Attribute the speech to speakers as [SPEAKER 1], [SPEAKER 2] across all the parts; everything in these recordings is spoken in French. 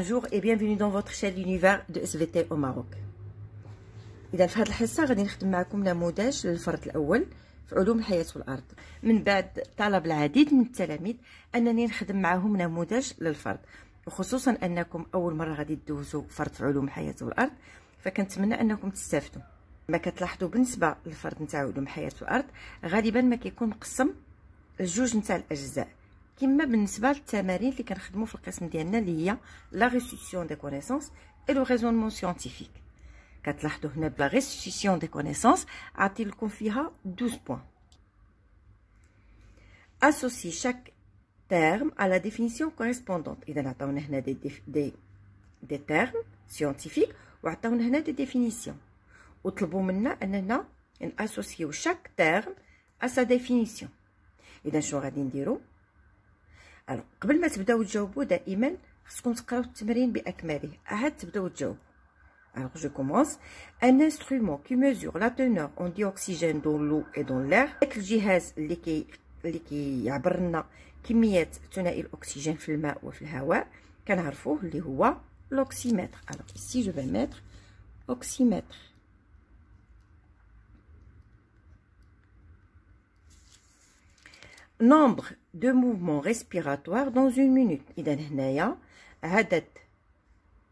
[SPEAKER 1] Bonjour et bienvenue dans votre chaîne l'univers de SVT au Maroc. إذا في هذه الحصة غادي نخدم معكم نموذج للفرد الأول في علوم الحياة والأرض. من بعد طلب العديد من التلاميذ أنني نخدم معهم نموذج للفرد، وخصوصا أنكم أول مرة غادي تدوزوا فرد في علوم الحياة والأرض، فكنتمنى أنكم تستافدوا. ما كتلاحظوا بالنسبة للفرد نتاع علوم الحياة والأرض غالبا ما كيكون مقسم لجوج نتاع الأجزاء، كما بالنسبه للتمارين اللي كنخدموا في القسم ديالنا اللي هي لا ريستيتيون دي كونيسونس اي لو ريزونمون سيانتيفيك. كتلاحظوا هنا بلا ريستيتيون دي كونيسونس عطي لكم فيها 12 بوين. اسوسي شاك terme à la définition correspondante. اذا عطاونا هنا دي termes سيانتيفيك وعطاونا هنا دي ديفينيسيون، وطلبوا منا اننا ناسوسيو شاك terme à sa définition. اذا شنو غادي نديرو؟ Alors, قبل ما تبداو تجاوبوا دائما خصكم تقراو التمرين باكمله عاد تبداو تجاوبوا. Alors je commence. Un instrument qui mesure la teneur en dioxygène dans l'eau et dans l'air. الجهاز اللي كيعبر لنا كميات ثنائي الاكسجين في الماء وفي الهواء كنعرفوه اللي هو l'oxymètre. Alors ici je vais mettre oxymètre. Nombre de mouvements respiratoires dans une minute. إذا هنايا عدد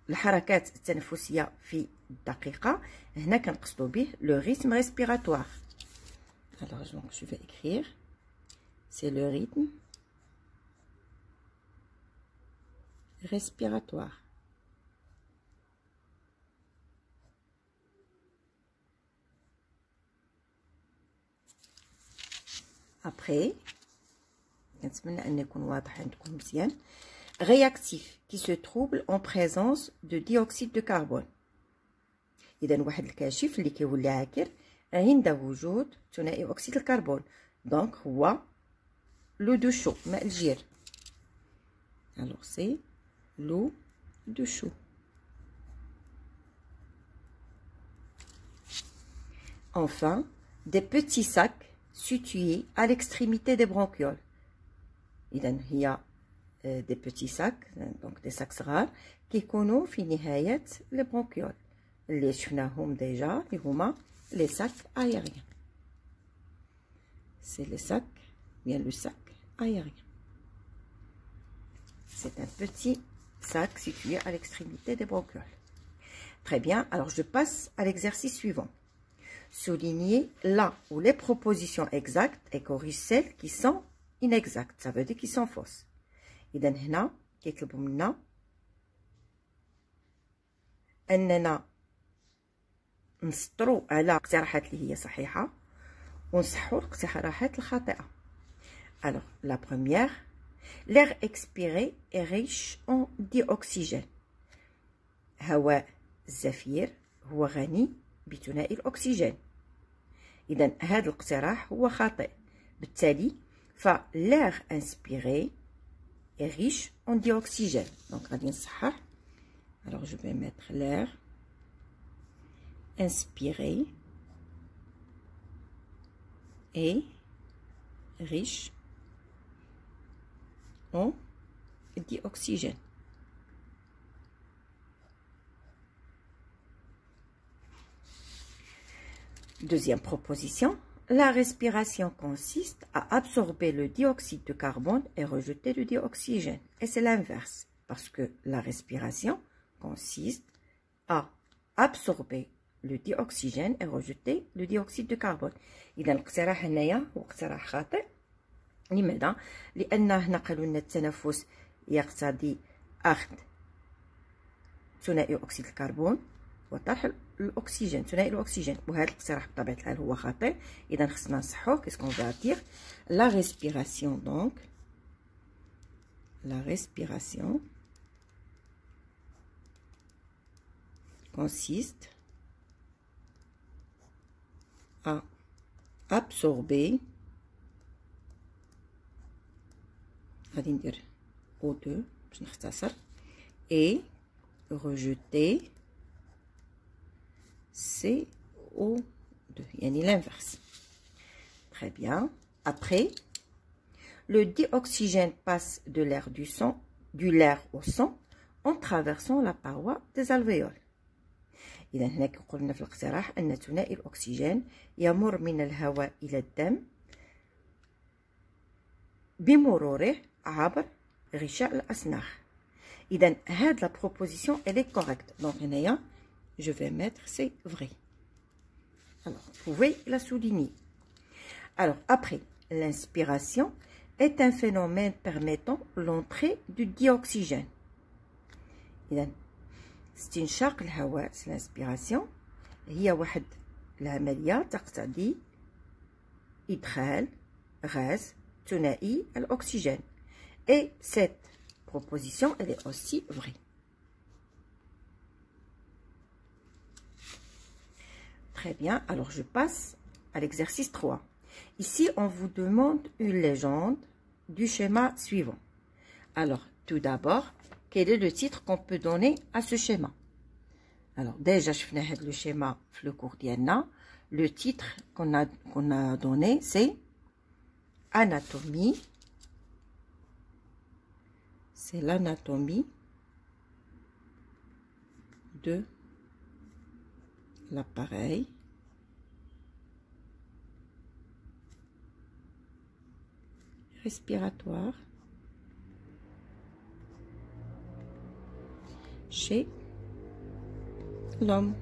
[SPEAKER 1] الحركات التنفسية في دقيقة، هنا كنقصدو به le rythme respiratoire. Alors donc je vais écrire, c'est le rythme respiratoire. Après, نتمنى أن يكون واضح عندكم مزيان. réactif qui se trouble en présence de dioxyde de carbone. إذا واحد الكاشف اللي كيولي عاكر عند وجود ثنائي أكسيد الكربون، دونك هو لو دو شو، ماء الجير. alors c'est l'eau de chaud. Enfin, des petits sacs situés à l'extrémité des bronchioles. إذا هي des petits sacs، donc des sacs صغار كيكونوا في نهاية لي برونكيول اللي شفناهم ديجا اللي هما لي ساك aériens. C'est les sacs, bien le sac aérien. C'est un petit sac situé à l'extrémité des bronchioles. Très bien, alors je passe à l'exercice suivant. Soulignez là où les propositions exactes et corrigez celles qui sont inexactes, ça veut dire qu'ils sont fausses. إذا هنا كيطلبوا منا أننا نسطروا على الاقتراحات اللي هي صحيحة ونصحوا الاقتراحات الخاطئة. Alors la première, l'air expiré est riche en dioxygène. هواء الزفير هو غني بثنائي الأكسجين. إذا هذا الاقتراح هو خاطئ، بالتالي l'air inspiré est riche en dioxygène. Donc غادي نصحح. Alors je vais mettre l'air inspiré est riche en dioxygène. Deuxième proposition. La respiration consiste à absorber le dioxyde de carbone et rejeter le dioxygène. Et c'est l'inverse, parce que la respiration consiste à absorber le dioxygène et rejeter le dioxyde de carbone. إذا الاقتراح هنايا هو اقتراح خاطئ. لماذا؟ لأن هنا قالوا لنا التنفس يقتضي أخذ ثنائي أكسيد الكربون وطرح الاكسجين، ثنائي الاكسجين، وهذا الاقتراح بطبيعه الحال هو خاطئ. اذا خصنا نصحوه. كيسكون فا دير لا ريسبيراسيون. دونك لا ريسبيراسيون consiste à absorber، غادي ندير O2 باش نختصر، et rejeter CO2, yani l'inverse. Très bien. Après, le dioxygène passe de l'air au sang en traversant la paroi des alvéoles. إذا هناك قلنا في الاقتراح أن ثنائي الأكسجين يمر من الهواء إلى الدم بمروره عبر غشاء الأسناخ. إذا هاد la proposition elle est correcte. Donc هنايا je vais mettre c'est vrai. Alors vous pouvez la souligner. Alors après, l'inspiration est un phénomène permettant l'entrée du dioxygène. إذا استنشاق الهواء c'est l'inspiration هي واحد العملية تقتضي إدخال غاز ثنائي الأكسجين. Et cette proposition elle est aussi vraie. Très bien, alors je passe à l'exercice 3. Ici, on vous demande une légende du schéma suivant. Alors, tout d'abord, quel est le titre qu'on peut donner à ce schéma? Alors, déjà, je fais le schéma le cours d'Yanna. Le titre qu'on a donné, c'est Anatomie. C'est l'anatomie de l'appareil respiratoire chez l'homme,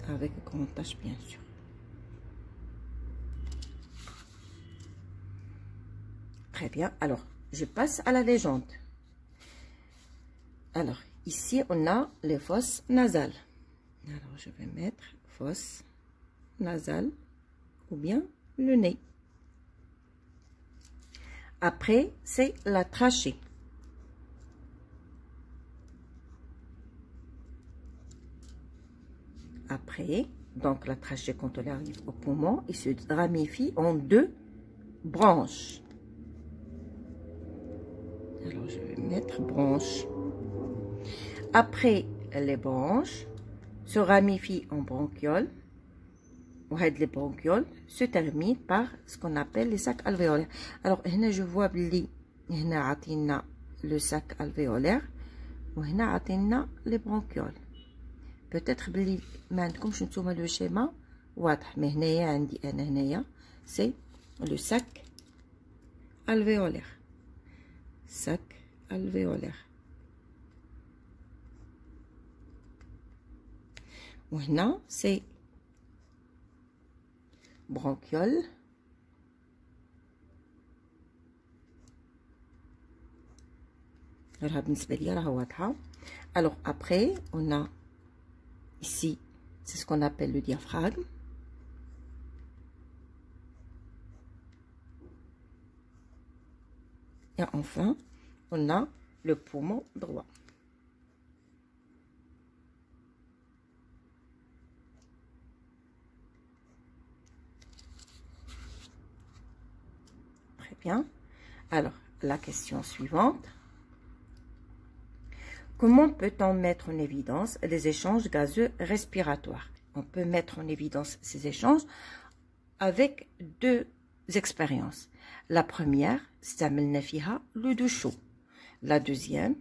[SPEAKER 1] avec grand H bien sûr. Très bien, alors je passe à la légende. Alors ici on a les fosses nasales. Alors je vais mettre fosse nasale ou bien le nez. Après c'est la trachée. Après, donc la trachée quand on arrive au poumon, il se ramifie en deux branches. Alors je vais mettre branches. Après les branches se ramifient en bronchioles. Les bronchioles se terminent par ce qu'on appelle les sacs alvéolaires. Alors, je vois que le sac alvéolaire et les bronchioles. Peut-être que comme je ne le schéma, mais c'est le sac alvéolaire. Sac alvéolaire. وهنا c'est bronchiole. Alors après on a ici c'est ce qu'on appelle le diaphragme. Et enfin on a le poumon droit. Bien. Alors, la question suivante. Comment peut-on mettre en évidence les échanges gazeux respiratoires? On peut mettre en évidence ces échanges avec deux expériences. La première, c'est l'eau de chaud. La deuxième,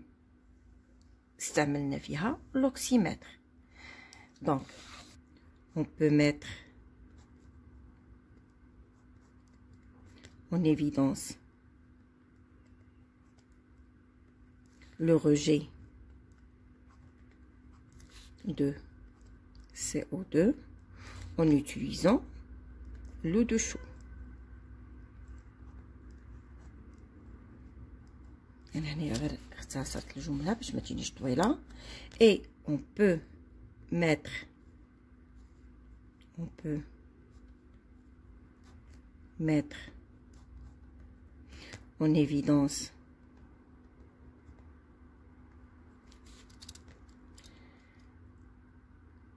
[SPEAKER 1] c'est l'oxymètre. Donc, on peut mettre en évidence le rejet de CO2 en utilisant l'eau de chaud. Et on peut mettre en évidence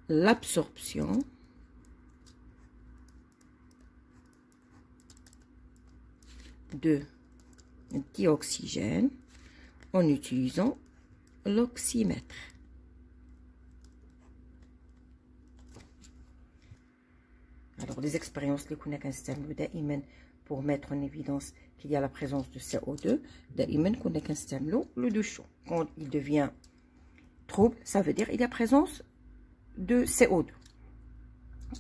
[SPEAKER 1] l'absorption de dioxygène en utilisant l'oxymètre. Alors, les expériences les qu'on a pour mettre en évidence qu'il y a la présence de CO2, qu'on a l'eau de chaud. Quand il devient trouble, ça veut dire il y a présence de CO2.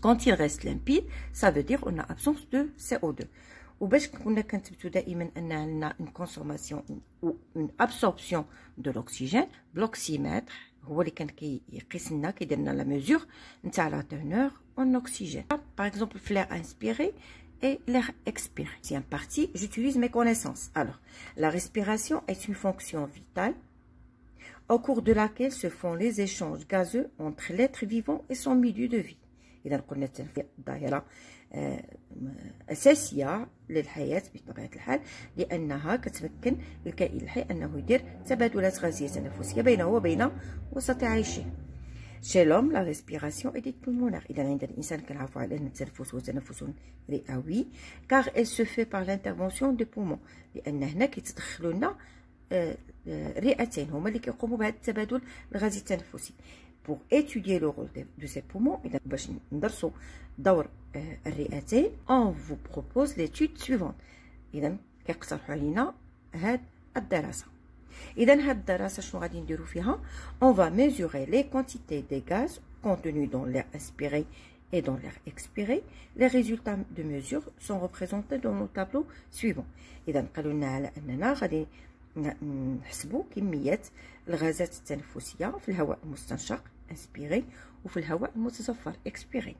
[SPEAKER 1] Quand il reste limpide, ça veut dire on a absence de CO2. وباش كنا كنثبتوا دائما ان عندنا une consommation ou une absorption de l'oxygène, l'oxymètre هو اللي كان كيقيس لنا كيدير لنا لا mesure نتاع la teneur en oxygène. Par exemple, l'air inspiré et l'air expiré. Deuxième partie, j'utilise mes connaissances. Alors, la respiration est une fonction vitale au cours de laquelle se font les échanges gazeux entre l'être vivant et son milieu de vie. إذا قلنا التنفس ظاهرة أساسية للحياة بطبيعة الحال، لأنها كتمكن الكائن الحي أنه يدير تبادلات غازية تنفسية بينه وبين وسط عيشه. Chez l'homme, la respiration est dite pulmonaire. إذا عند الإنسان كنعرفوا على أن التنفس هو تنفس رئوي، car elle se fait par l'intervention des poumons، لأن هنا كيتدخلوا لنا رئتين هما اللي كيقوموا بهذا التبادل الغازي التنفسي. Pour étudier le rôle de ces poumons, إذا باش ندرسوا دور الرئتين، on vous propose l'étude suivante. إذا كيقترحوا علينا هاد الدراسة. إذا هاد الدراسة شنو غادي نديرو فيها؟ On va mesurer les quantités des gaz contenus dans l'air inspiré et dans l'air expiré. Les résultats de mesure sont représentés dans le tableau suivant. إذا قالوا لنا على أننا غادي نحسبوا كمية الغازات التنفسية في الهواء المستنشق انسبيري وفي الهواء المتزفر اكسبيري.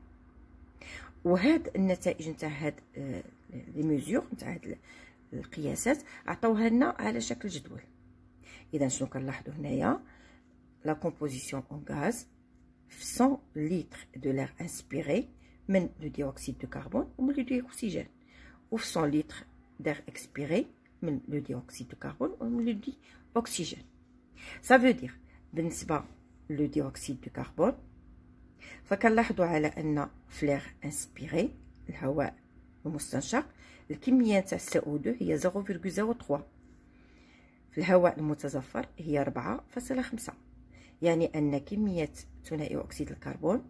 [SPEAKER 1] وهاد النتائج نتاع هاد لي ميزور نتاع هاد القياسات عطاوها لنا على شكل جدول. اذا شنو كنلاحظوا هنايا؟ لا كومبوزيسيون اون غاز في 100 لتر دو لير انسبيري من لو ديوكسيد دو كربون ومن لو ديوكسيجين، وفي 100 لتر دير اكسبيري من لو ديوكسيد دو كربون ومن لو ديوكسيجين. Ça veut dire بالنسبة لو ديوكسيد دو كربون فكنلاحظوا على أن في لير انسبيري الهواء المستنشق الكمية نتاع CO2 هي 0.03، في الهواء المتزفر هي 4.5، يعني أن كمية ثنائي أكسيد الكربون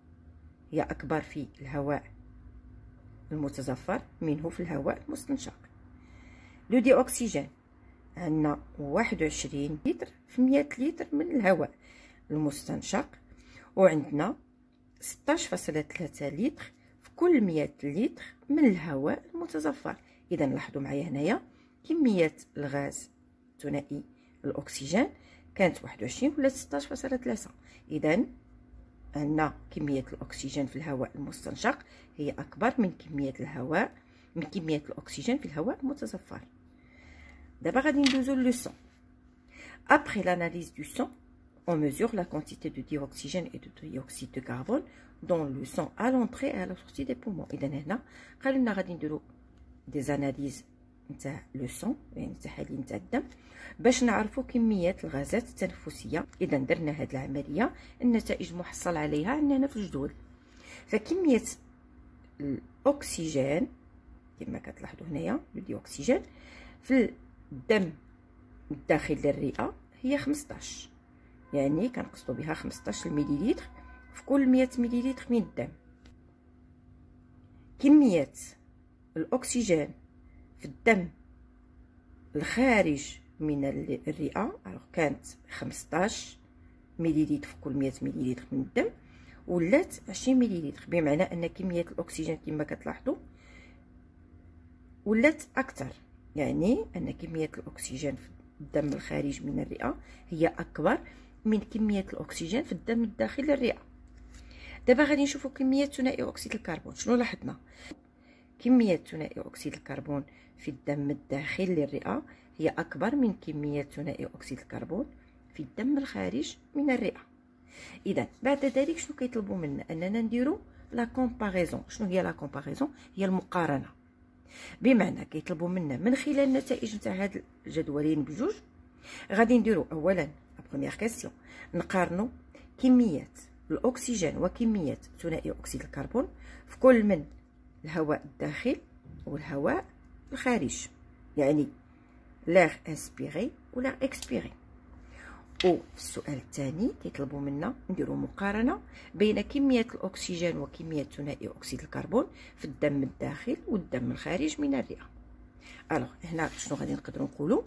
[SPEAKER 1] هي أكبر في الهواء المتزفر منه في الهواء المستنشق. لو ديوكسيجين عندنا 21 لتر في 100 لتر من الهواء المستنشق، وعندنا 16.3 لتر في كل 100 لتر من الهواء المتزفر. إذا لاحظوا معايا هنايا كمية الغاز ثنائي الأكسجين كانت 21 ولا 16.3. إذا عندنا كمية الأكسجين في الهواء المستنشق هي أكبر من كمية الأكسجين في الهواء المتزفر. D'abord, غادي ندوزو لو سون. Après l'analyse du sang, on mesure la quantité de dioxygène et de dioxyde de carbone dans le sang à l'entrée et à la sortie des poumons. إذا هنا قالوا لنا غادي نديرو دي زاناليز نتاع لو سون، يعني تحاليل نتاع الدم، باش نعرفوا كمية الغازات التنفسية. إذا درنا هاد العملية، النتائج المحصل عليها عندنا هنا في الجدول. فكمية الأكسجين كما كتلاحظوا هنايا الديوكسيجين في الدم الداخل للرئة هي 15، يعني كنقصدوا بها 15 مليلتر في كل 100 مليلتر من الدم. كمية الأكسجين في الدم الخارج من الرئة كانت 15 مليلتر في كل 100 مليلتر من الدم، ولات 20 مليلتر، بمعنى أن كمية الأكسجين كما كتلاحظوا ولات أكثر، يعني أن كمية الأكسجين في الدم الخارج من الرئة هي أكبر من كمية الأكسجين في الدم الداخل للرئة. دابا غادي نشوفوا كمية ثنائي أكسيد الكربون. شنو لاحظنا؟ كمية ثنائي أكسيد الكربون في الدم الداخل للرئة هي أكبر من كمية ثنائي أكسيد الكربون في الدم الخارج من الرئة. إذا بعد ذلك شنو كيطلبوا منا؟ أننا نديرو لا كومباريزون. شنو هي لا كومباريزون؟ هي المقارنة، بمعنى كيطلبوا منا من خلال النتائج نتاع هاد الجدولين بجوج غادي نديرو اولا بروميير كيسيون نقارنوا كميه الاكسجين وكميه ثنائي اكسيد الكربون في كل من الهواء الداخل والهواء الخارج، يعني l'air inspiré و l'air expiré. وفي السؤال الثاني كيطلبوا منا نديروا مقارنه بين كميه الاكسجين وكميه ثنائي اكسيد الكربون في الدم الداخل والدم الخارج من الرئه. الوغ هنا شنو غادي نقدروا نقولوا؟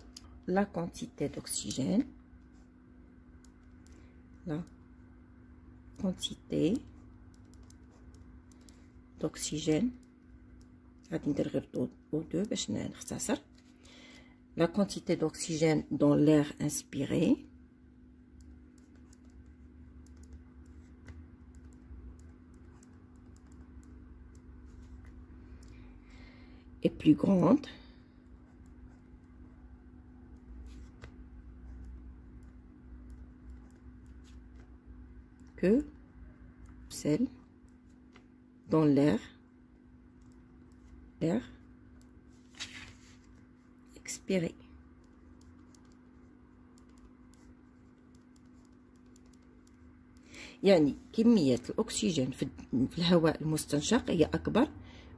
[SPEAKER 1] لا كونتيتي دوكسيجين، la quantité d'oxygène, la quantité d'oxygène dans l'air inspiré est plus grande que celle dans l'air expiré. يعني كمية الأكسجين في الهواء المستنشق هي أكبر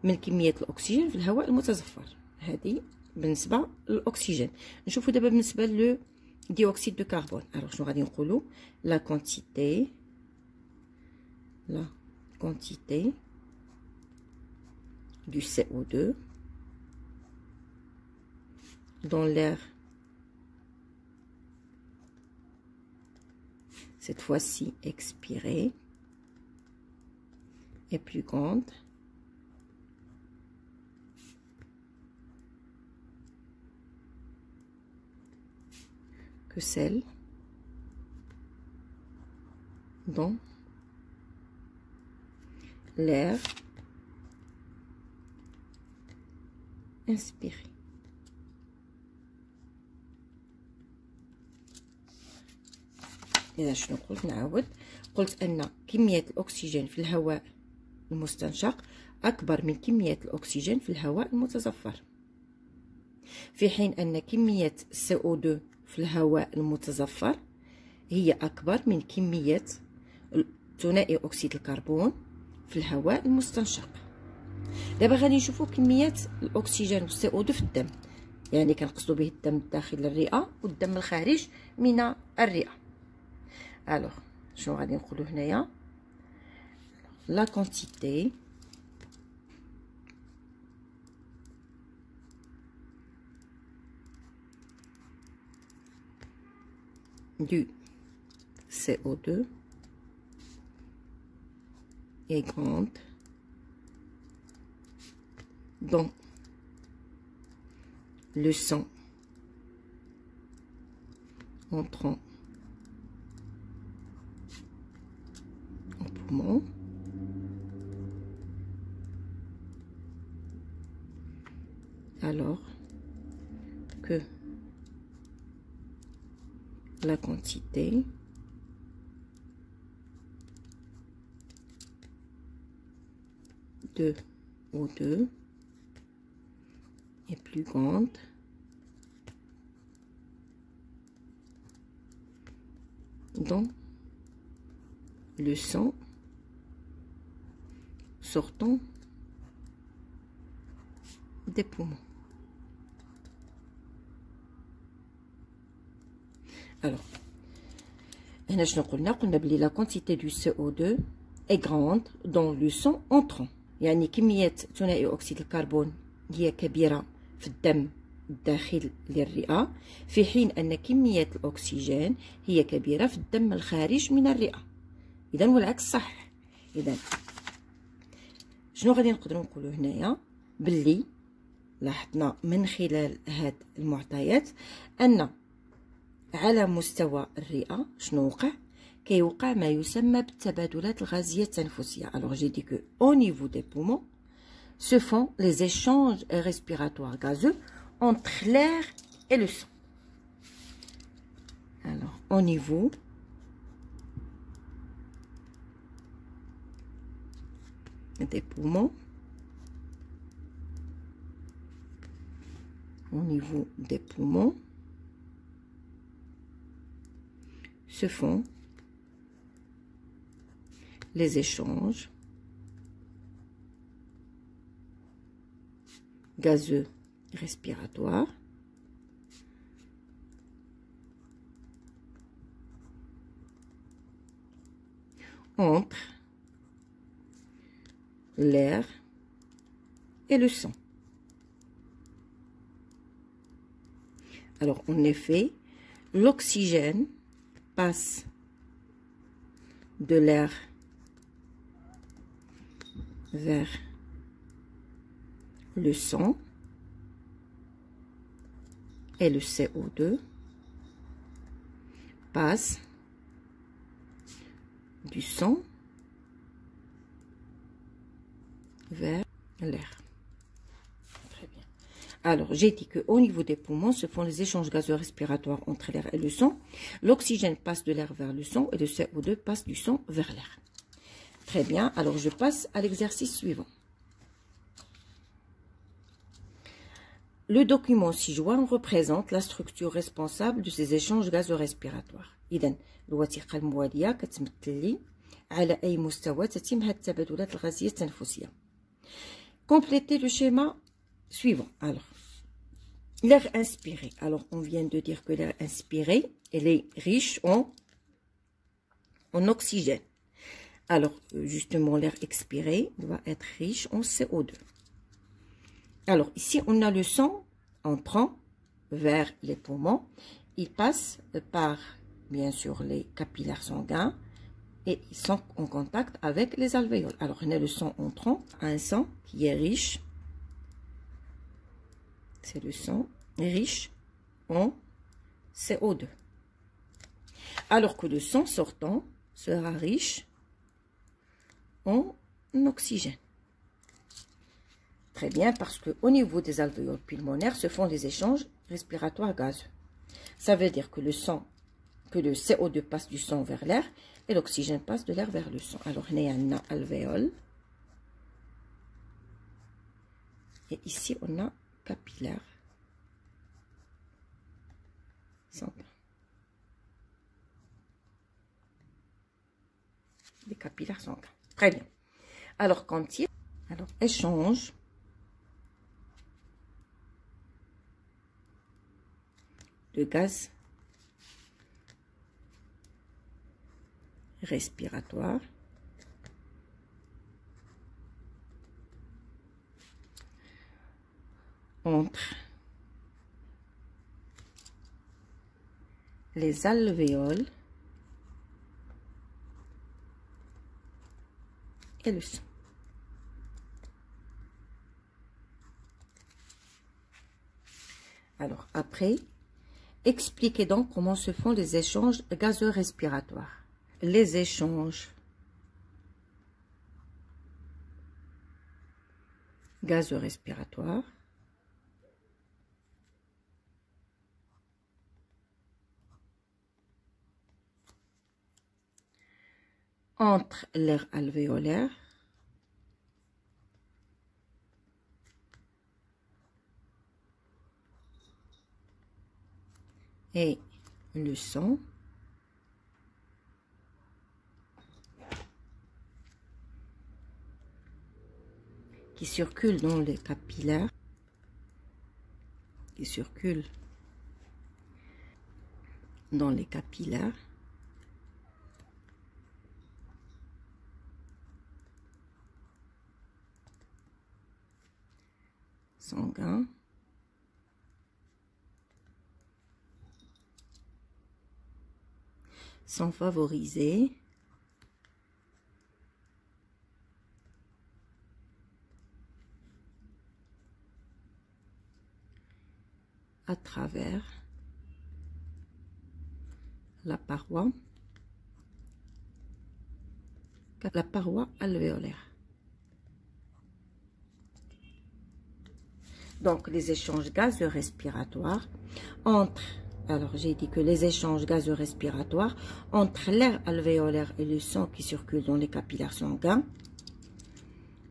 [SPEAKER 1] من كمية الأكسجين في الهواء المتزفر. هذه بالنسبة للأكسجين. نشوفوا دابا بالنسبة لديوكسيد دو كربون. alors شنو غادي نقولوا؟ la quantité du CO2 dans l'air, cette fois-ci expiré, est plus grande que celle dans l'air inspiré. إذا شنو قلت؟ نعاود، قلت أن كمية الأكسجين في الهواء المستنشق أكبر من كمية الأكسجين في الهواء المتزفر، في حين أن كمية CO2 في الهواء المتزفر هي أكبر من كمية ثنائي أكسيد الكربون في الهواء المستنشق. دابا غادي نشوفوا كمية الأكسجين والCO2 في الدم، يعني كنقصدوا به الدم داخل الرئة والدم الخارج من الرئة. الوغ شنو غادي نقولوا هنايا؟ لا كونتيتي du CO2 est grande dans le sang entrant en poumon alors que la quantité de O2 est plus grande dans le sang sortant des poumons. Alors, هنا شنو قلنا بلي la quantité du CO2 est grande dans le sang entrant، يعني كمية ثنائي أكسيد الكربون هي كبيرة في الدم الداخل للرئة، في حين أن كمية الأكسجين هي كبيرة في الدم الخارج من الرئة. إذا والعكس صح. إذا شنو غادي نقدروا نقولوا هنايا؟ باللي لاحظنا من خلال هاد المعطيات أن على مستوى الرئة شنو وقع؟ كيوقع ما يسمى بالتبادلات الغازية التنفسية. Alors j'ai dit que au niveau des poumons se font les échanges respiratoires gazeux entre l'air et le sang. Alors au niveau des poumons, se font les échanges gazeux respiratoires entre l'air et le sang. Alors en effet, l'oxygène passe de l'air vers le sang et le CO2 passe du sang vers l'air. Très bien. Alors, j'ai dit qu'au niveau des poumons se font les échanges gazeux respiratoires entre l'air et le sang. L'oxygène passe de l'air vers le sang et le CO2 passe du sang vers l'air. Très bien. Alors, je passe à l'exercice suivant. Le document ci-joint représente la structure responsable de ces échanges gazeux respiratoires. إذن الوثيقة الموالية كتمثل لي على أي مستوى تتم هذه التبادلات الغازية التنفسية. Complétez le schéma suivant. Alors, l'air inspiré. Alors, on vient de dire que l'air inspiré, il est riche en oxygène. Alors, justement, l'air expiré doit être riche en CO2. Alors, ici, on a le sang entrant vers les poumons. Il passe par, bien sûr, les capillaires sanguins et ils sont en contact avec les alvéoles. Alors, on a le sang entrant, un sang qui est riche. C'est le sang riche en CO2. Alors que le sang sortant sera riche en oxygène. Très bien, parce qu'au niveau des alvéoles pulmonaires se font des échanges respiratoires gazeux. Ça veut dire que le CO2 passe du sang vers l'air et l'oxygène passe de l'air vers le sang. Alors, on a un alvéole. Et ici, on a capillaire sanguin. Des capillaires sanguins. Très bien. Alors, quand il y a échange de gaz respiratoire entre les alvéoles et le sang. Alors après, expliquez donc comment se font les échanges gazeux respiratoires. Les échanges gazeux respiratoires entre l'air alvéolaire et le sang qui circule dans les capillaires, sanguins sont favorisés à travers la paroi alvéolaire. Donc, les échanges gazeux respiratoires entre, alors j'ai dit que les échanges gazeux respiratoires entre l'air alvéolaire et le sang qui circule dans les capillaires sanguins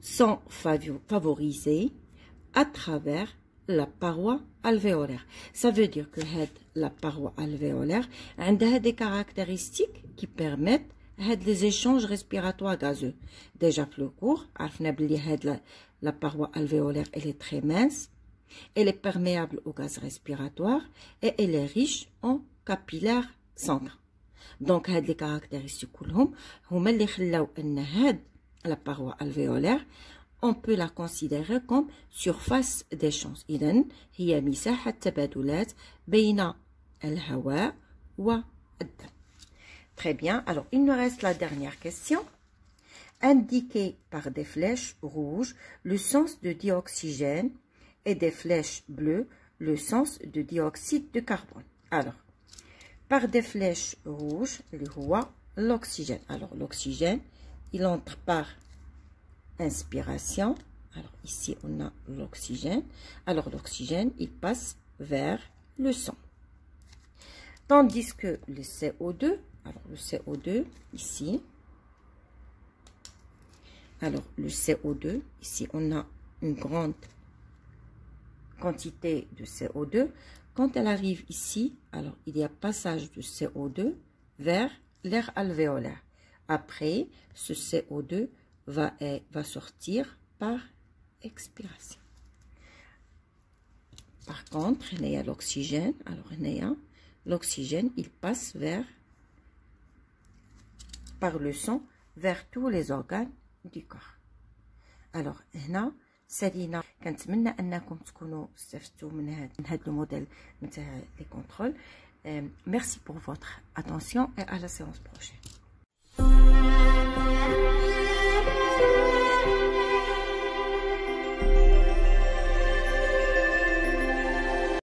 [SPEAKER 1] sont favorisés à travers la paroi alvéolaire. Ça veut dire que la paroi alvéolaire a des caractéristiques qui permettent les échanges respiratoires gazeux. Déjà plus le cours, la paroi alvéolaire elle est très mince, elle est perméable au gaz respiratoire et elle est riche en capillaires sanguins. Donc, les caractéristiques هما اللي خلاو أن la paroi alvéolaire on peut la considérer comme surface d'échange. إذن هي مساحة تبادلات بين الهواء والدم. Très bien. Alors, il nous reste la dernière question. Indiquez par des flèches rouges le sens de dioxygène et des flèches bleues le sens de dioxyde de carbone. Alors, par des flèches rouges, l'oxygène. Alors, l'oxygène, il entre par inspiration. Alors, ici, on a l'oxygène. Alors, l'oxygène, il passe vers le sang. Tandis que le CO2, alors le CO2, ici, alors le CO2, ici, on a une grande quantité de CO2. Quand elle arrive ici, alors il y a passage de CO2 vers l'air alvéolaire. Après, ce CO2 va sortir par expiration. Par contre, il y a l'oxygène. Alors, l'oxygène, il passe par le sang vers tous les organes du corps. Alors, هنا سالينا كنتمنى انكم تكونوا استفدتوا من هذا الموديل نتاع لي كونترول. Merci pour votre attention et à la séance prochaine.